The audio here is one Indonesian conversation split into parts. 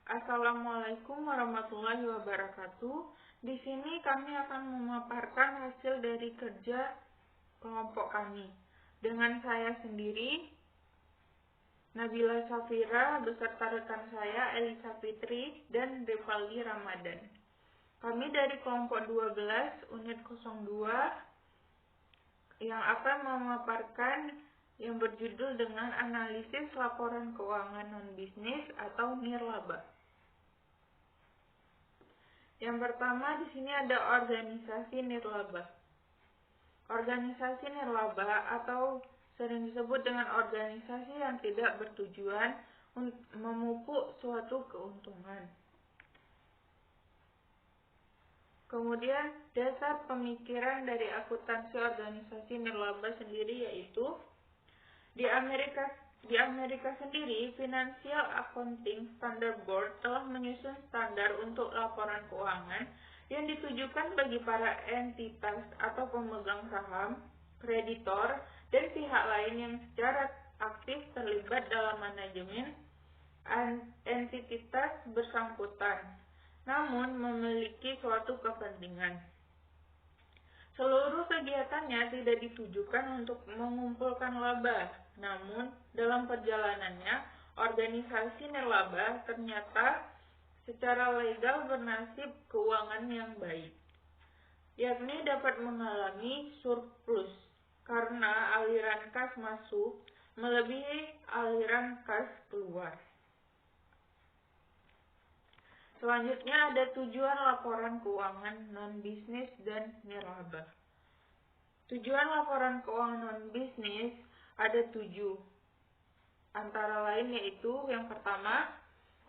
Assalamualaikum warahmatullahi wabarakatuh. Di sini kami akan memaparkan hasil dari kerja kelompok kami. Dengan saya sendiri, Nabila Safira, beserta rekan saya Elisa Fitri dan Revaldi Ramadan. Kami dari kelompok 12 unit 02 yang akan memaparkan yang berjudul dengan analisis laporan keuangan non-bisnis atau nirlaba. Yang pertama di sini ada organisasi nirlaba. Organisasi nirlaba atau sering disebut dengan organisasi yang tidak bertujuan memupuk suatu keuntungan. Kemudian dasar pemikiran dari akuntansi organisasi nirlaba sendiri yaitu di Amerika sendiri, Financial Accounting Standard Board telah menyusun standar untuk laporan keuangan yang ditujukan bagi para entitas atau pemegang saham, kreditor, dan pihak lain yang secara aktif terlibat dalam manajemen entitas bersangkutan, namun memiliki suatu kepentingan. Seluruh kegiatannya tidak ditujukan untuk mengumpulkan laba, namun dalam perjalanannya, organisasi nirlaba ternyata secara legal bernasib keuangan yang baik, yakni dapat mengalami surplus karena aliran kas masuk melebihi aliran kas keluar. Selanjutnya ada tujuan laporan keuangan non-bisnis dan nirlaba. Tujuan laporan keuangan non-bisnis ada 7. Antara lain yaitu yang pertama,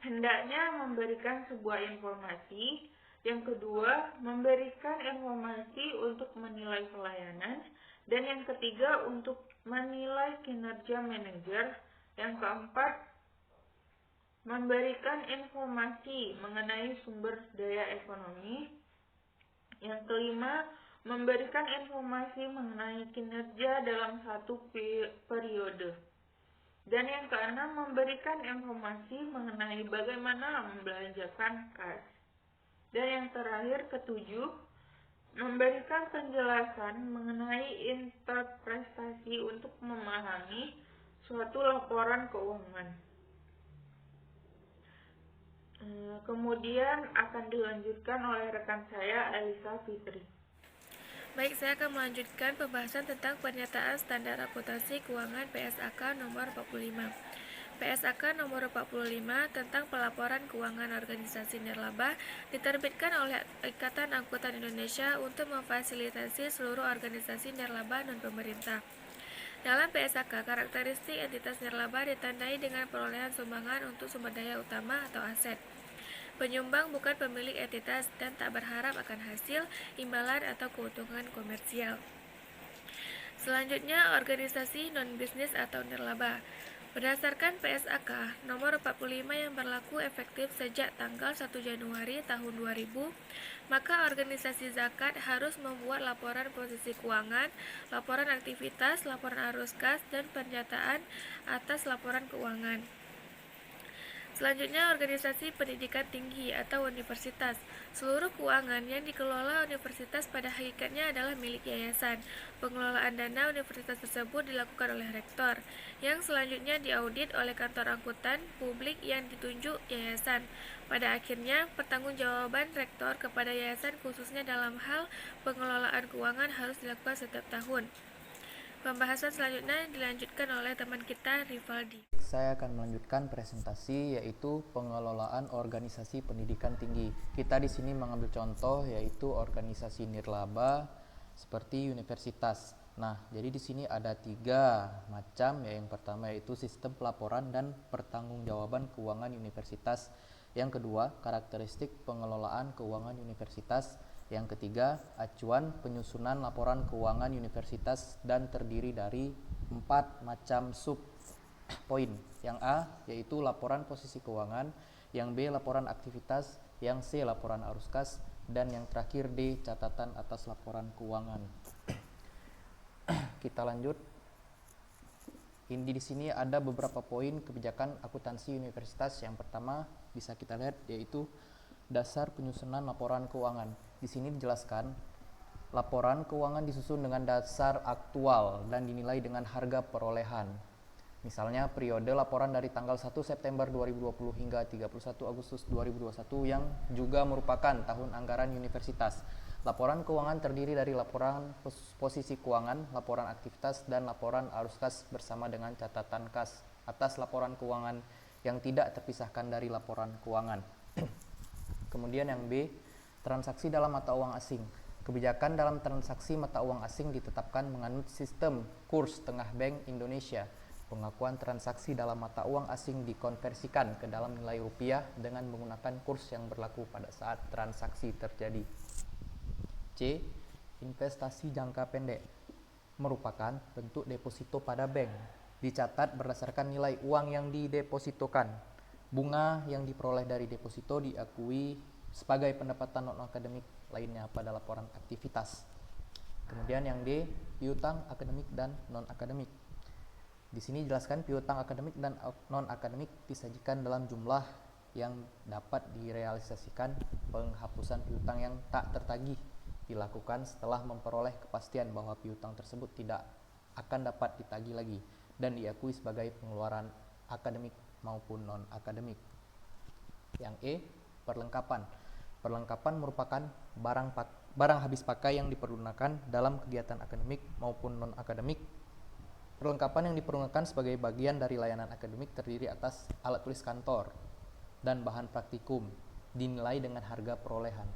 hendaknya memberikan sebuah informasi. Yang kedua, memberikan informasi untuk menilai pelayanan. Dan yang ketiga, untuk menilai kinerja manajer. Yang keempat, memberikan informasi mengenai sumber daya ekonomi. Yang kelima, memberikan informasi mengenai kinerja dalam satu periode. Dan yang keenam, memberikan informasi mengenai bagaimana membelanjakan kas. Dan yang terakhir, ketujuh, memberikan penjelasan mengenai interpretasi untuk memahami suatu laporan keuangan. Kemudian akan dilanjutkan oleh rekan saya Elisa Fitri. Baik, saya akan melanjutkan pembahasan tentang pernyataan standar akuntansi keuangan PSAK nomor 45. PSAK nomor 45 tentang pelaporan keuangan organisasi nirlaba diterbitkan oleh Ikatan Akuntan Indonesia untuk memfasilitasi seluruh organisasi nirlaba non-pemerintah. Dalam PSAK, karakteristik entitas nirlaba ditandai dengan perolehan sumbangan untuk sumber daya utama atau aset. Penyumbang bukan pemilik entitas dan tak berharap akan hasil, imbalan, atau keuntungan komersial. Selanjutnya, organisasi non-bisnis atau nirlaba. Berdasarkan PSAK nomor 45 yang berlaku efektif sejak tanggal 1 Januari tahun 2000, maka organisasi zakat harus membuat laporan posisi keuangan, laporan aktivitas, laporan arus kas, dan pernyataan atas laporan keuangan. Selanjutnya, organisasi pendidikan tinggi atau universitas. Seluruh keuangan yang dikelola universitas pada hakikatnya adalah milik yayasan. Pengelolaan dana universitas tersebut dilakukan oleh rektor, yang selanjutnya diaudit oleh kantor akuntan publik yang ditunjuk yayasan. Pada akhirnya, pertanggungjawaban rektor kepada yayasan khususnya dalam hal pengelolaan keuangan harus dilakukan setiap tahun. Pembahasan selanjutnya dilanjutkan oleh teman kita, Revaldi. Saya akan melanjutkan presentasi yaitu pengelolaan organisasi pendidikan tinggi. Kita di sini mengambil contoh yaitu organisasi nirlaba seperti universitas. Nah, jadi di sini ada 3 macam. Yang pertama yaitu sistem pelaporan dan pertanggungjawaban keuangan universitas. Yang kedua, karakteristik pengelolaan keuangan universitas. Yang ketiga, acuan penyusunan laporan keuangan universitas dan terdiri dari 4 macam sub poin. Yang A yaitu laporan posisi keuangan, yang B laporan aktivitas, yang C laporan arus kas, dan yang terakhir D catatan atas laporan keuangan. Kita lanjut. Ini di sini ada beberapa poin kebijakan akuntansi universitas. Yang pertama bisa kita lihat yaitu dasar penyusunan laporan keuangan. Di sini dijelaskan laporan keuangan disusun dengan dasar aktual dan dinilai dengan harga perolehan. Misalnya periode laporan dari tanggal 1 September 2020 hingga 31 Agustus 2021 yang juga merupakan tahun anggaran universitas. Laporan keuangan terdiri dari laporan posisi keuangan, laporan aktivitas, dan laporan arus kas bersama dengan catatan kas atas laporan keuangan yang tidak terpisahkan dari laporan keuangan. Kemudian yang B, transaksi dalam mata uang asing. Kebijakan dalam transaksi mata uang asing ditetapkan menganut sistem kurs tengah Bank Indonesia. Pengakuan transaksi dalam mata uang asing dikonversikan ke dalam nilai rupiah dengan menggunakan kurs yang berlaku pada saat transaksi terjadi. C. Investasi jangka pendek merupakan bentuk deposito pada bank. Dicatat berdasarkan nilai uang yang didepositokan. Bunga yang diperoleh dari deposito diakui sebagai pendapatan non-akademik lainnya pada laporan aktivitas. Kemudian yang D, piutang akademik dan non-akademik. Di sini dijelaskan piutang akademik dan non-akademik disajikan dalam jumlah yang dapat direalisasikan. Penghapusan piutang yang tak tertagih dilakukan setelah memperoleh kepastian bahwa piutang tersebut tidak akan dapat ditagih lagi dan diakui sebagai pengeluaran akademik maupun non-akademik. Yang E, perlengkapan. Perlengkapan merupakan barang habis pakai yang dipergunakan dalam kegiatan akademik maupun non-akademik. Perlengkapan yang dipergunakan sebagai bagian dari layanan akademik terdiri atas alat tulis kantor dan bahan praktikum, dinilai dengan harga perolehan.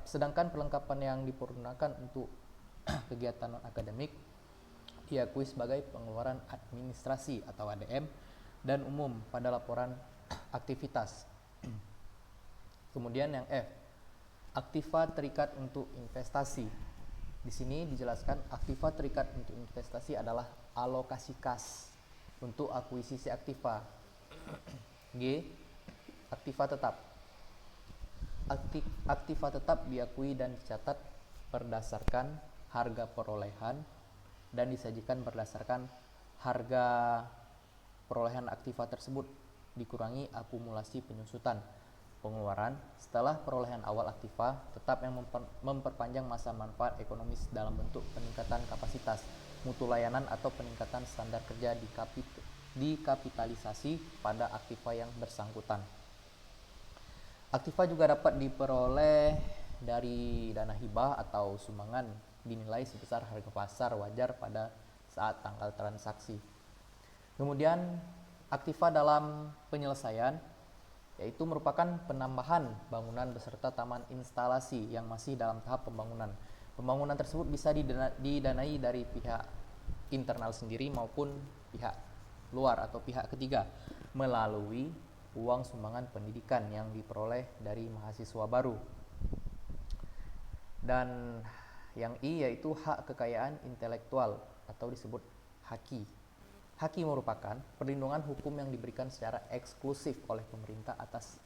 Sedangkan perlengkapan yang dipergunakan untuk kegiatan non-akademik diakui sebagai pengeluaran administrasi atau ADM dan umum pada laporan aktivitas. Kemudian yang F, aktiva terikat untuk investasi. Di sini dijelaskan aktiva terikat untuk investasi adalah alokasi kas untuk akuisisi aktiva. G, aktiva tetap. Aktiva tetap diakui dan dicatat berdasarkan harga perolehan dan disajikan berdasarkan harga perolehan aktiva tersebut dikurangi akumulasi penyusutan pengeluaran setelah perolehan awal aktiva tetap yang memperpanjang masa manfaat ekonomis dalam bentuk peningkatan kapasitas, mutu layanan atau peningkatan standar kerja dikapitalisasi pada aktiva yang bersangkutan. Aktiva juga dapat diperoleh dari dana hibah atau sumbangan dinilai sebesar harga pasar wajar pada saat tanggal transaksi. Kemudian aktiva dalam penyelesaian yaitu merupakan penambahan bangunan beserta taman instalasi yang masih dalam tahap pembangunan. Pembangunan tersebut bisa didanai dari pihak internal sendiri maupun pihak luar atau pihak ketiga melalui uang sumbangan pendidikan yang diperoleh dari mahasiswa baru. Dan yang I yaitu hak kekayaan intelektual atau disebut haki. Haki merupakan perlindungan hukum yang diberikan secara eksklusif oleh pemerintah atas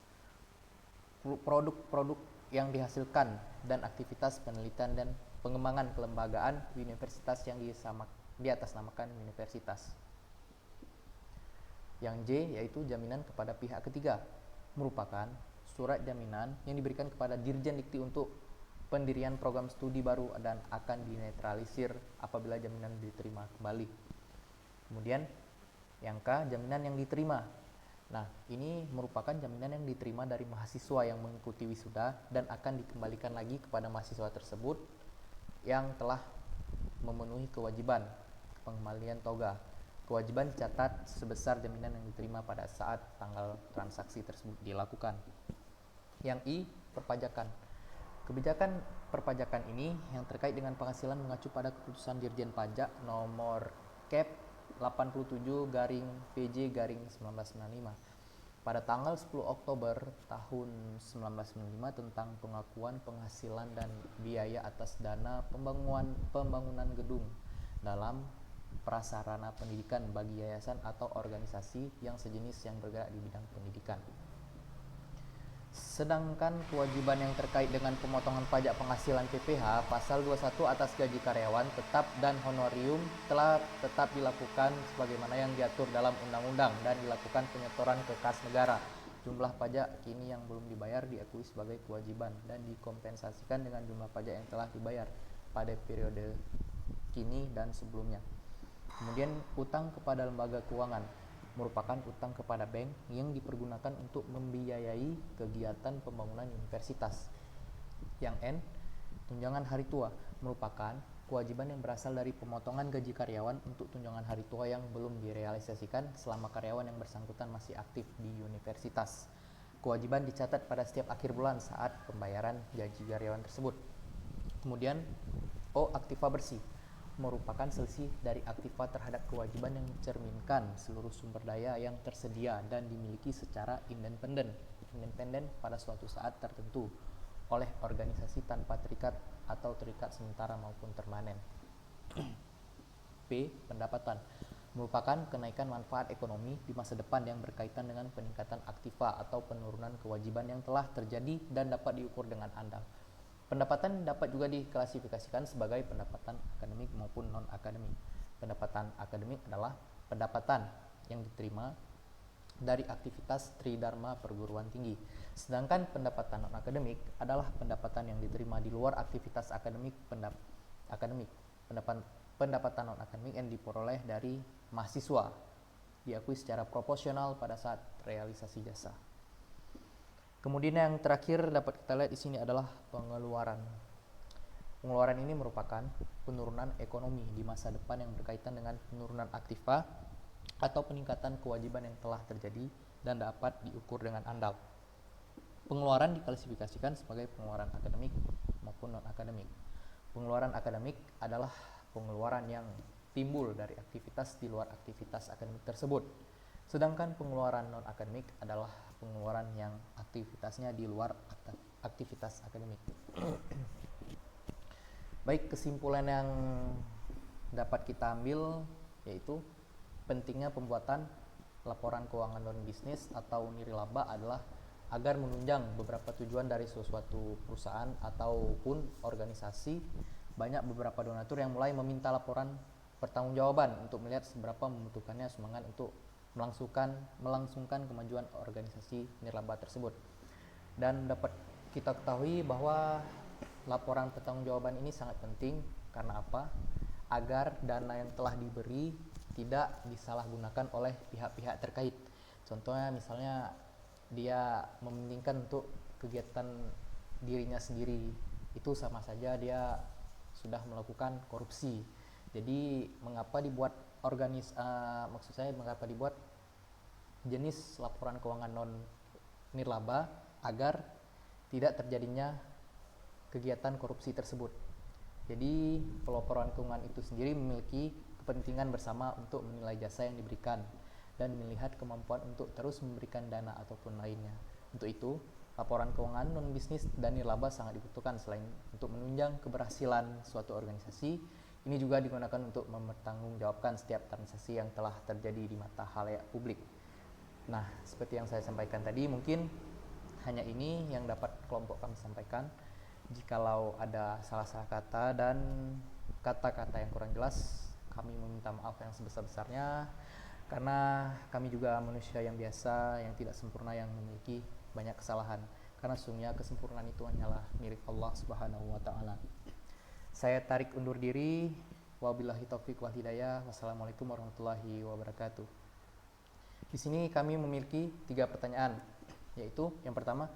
produk-produk yang dihasilkan dan aktivitas penelitian dan pengembangan kelembagaan universitas yang diatasnamakan universitas. Yang J yaitu jaminan kepada pihak ketiga, merupakan surat jaminan yang diberikan kepada Dirjen Dikti untuk pendirian program studi baru dan akan dinetralisir apabila jaminan diterima kembali. Kemudian yang K, jaminan yang diterima. Nah, ini merupakan jaminan yang diterima dari mahasiswa yang mengikuti wisuda dan akan dikembalikan lagi kepada mahasiswa tersebut yang telah memenuhi kewajiban pengembalian toga. Kewajiban dicatat sebesar jaminan yang diterima pada saat tanggal transaksi tersebut dilakukan. Yang I, perpajakan. Kebijakan perpajakan ini yang terkait dengan penghasilan mengacu pada keputusan Dirjen Pajak nomor Kep 87/PJ/1995 pada tanggal 10 Oktober tahun 1995 tentang pengakuan penghasilan dan biaya atas dana pembangunan gedung dalam prasarana pendidikan bagi yayasan atau organisasi yang sejenis yang bergerak di bidang pendidikan. Sedangkan kewajiban yang terkait dengan pemotongan pajak penghasilan PPh pasal 21 atas gaji karyawan tetap dan honorium telah tetap dilakukan sebagaimana yang diatur dalam undang-undang dan dilakukan penyetoran ke kas negara. Jumlah pajak kini yang belum dibayar diakui sebagai kewajiban dan dikompensasikan dengan jumlah pajak yang telah dibayar pada periode kini dan sebelumnya. Kemudian utang kepada lembaga keuangan merupakan utang kepada bank yang dipergunakan untuk membiayai kegiatan pembangunan universitas. Yang N, tunjangan hari tua merupakan kewajiban yang berasal dari pemotongan gaji karyawan untuk tunjangan hari tua yang belum direalisasikan selama karyawan yang bersangkutan masih aktif di universitas. Kewajiban dicatat pada setiap akhir bulan saat pembayaran gaji karyawan tersebut. Kemudian O, aktiva bersih merupakan selisih dari aktiva terhadap kewajiban yang mencerminkan seluruh sumber daya yang tersedia dan dimiliki secara independen pada suatu saat tertentu oleh organisasi tanpa terikat atau terikat sementara maupun permanen. P, pendapatan merupakan kenaikan manfaat ekonomi di masa depan yang berkaitan dengan peningkatan aktiva atau penurunan kewajiban yang telah terjadi dan dapat diukur dengan andal. Pendapatan dapat juga diklasifikasikan sebagai pendapatan akademik maupun non-akademik. Pendapatan akademik adalah pendapatan yang diterima dari aktivitas tridharma perguruan tinggi. Sedangkan pendapatan non-akademik adalah pendapatan yang diterima di luar aktivitas akademik. Pendapatan non-akademik yang diperoleh dari mahasiswa diakui secara proporsional pada saat realisasi jasa. Kemudian yang terakhir dapat kita lihat di sini adalah pengeluaran. Pengeluaran ini merupakan penurunan ekonomi di masa depan yang berkaitan dengan penurunan aktiva atau peningkatan kewajiban yang telah terjadi dan dapat diukur dengan andal. Pengeluaran diklasifikasikan sebagai pengeluaran akademik maupun non-akademik. Pengeluaran akademik adalah pengeluaran yang timbul dari aktivitas di luar aktivitas akademik tersebut. Sedangkan pengeluaran non-akademik adalah pengeluaran yang aktivitasnya di luar aktivitas akademik. Baik, kesimpulan yang dapat kita ambil yaitu pentingnya pembuatan laporan keuangan non-bisnis atau nirlaba adalah agar menunjang beberapa tujuan dari suatu perusahaan ataupun organisasi. Banyak beberapa donatur yang mulai meminta laporan pertanggungjawaban untuk melihat seberapa membutuhkannya sumbangan untuk melangsungkan kemajuan organisasi nirlaba tersebut. Dan dapat kita ketahui bahwa laporan pertanggungjawaban ini sangat penting karena apa? Agar dana yang telah diberi tidak disalahgunakan oleh pihak-pihak terkait. Contohnya misalnya dia mementingkan untuk kegiatan dirinya sendiri, itu sama saja dia sudah melakukan korupsi. Jadi mengapa dibuat mengapa dibuat jenis laporan keuangan non nirlaba agar tidak terjadinya kegiatan korupsi tersebut. Jadi pelaporan keuangan itu sendiri memiliki kepentingan bersama untuk menilai jasa yang diberikan dan melihat kemampuan untuk terus memberikan dana ataupun lainnya. Untuk itu, laporan keuangan non bisnis dan nirlaba sangat dibutuhkan selain untuk menunjang keberhasilan suatu organisasi. Ini juga digunakan untuk mempertanggungjawabkan setiap transaksi yang telah terjadi di mata khalayak publik. Nah, seperti yang saya sampaikan tadi, mungkin hanya ini yang dapat kelompok kami sampaikan. Jikalau ada salah-salah kata dan kata-kata yang kurang jelas, kami meminta maaf yang sebesar-besarnya, karena kami juga manusia yang biasa, yang tidak sempurna, yang memiliki banyak kesalahan. Karena sesungguhnya kesempurnaan itu hanyalah milik Allah Subhanahu wa Ta'ala. Saya tarik undur diri. Wabillahi taufiq wal hidayah. Wassalamualaikum warahmatullahi wabarakatuh. Di sini kami memiliki 3 pertanyaan, yaitu yang pertama,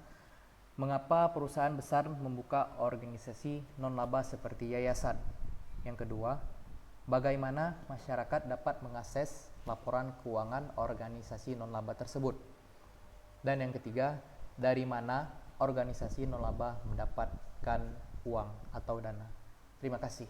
mengapa perusahaan besar membuka organisasi non-laba seperti yayasan? Yang kedua, bagaimana masyarakat dapat mengakses laporan keuangan organisasi non-laba tersebut? Dan yang ketiga, dari mana organisasi non-laba mendapatkan uang atau dana? Terima kasih.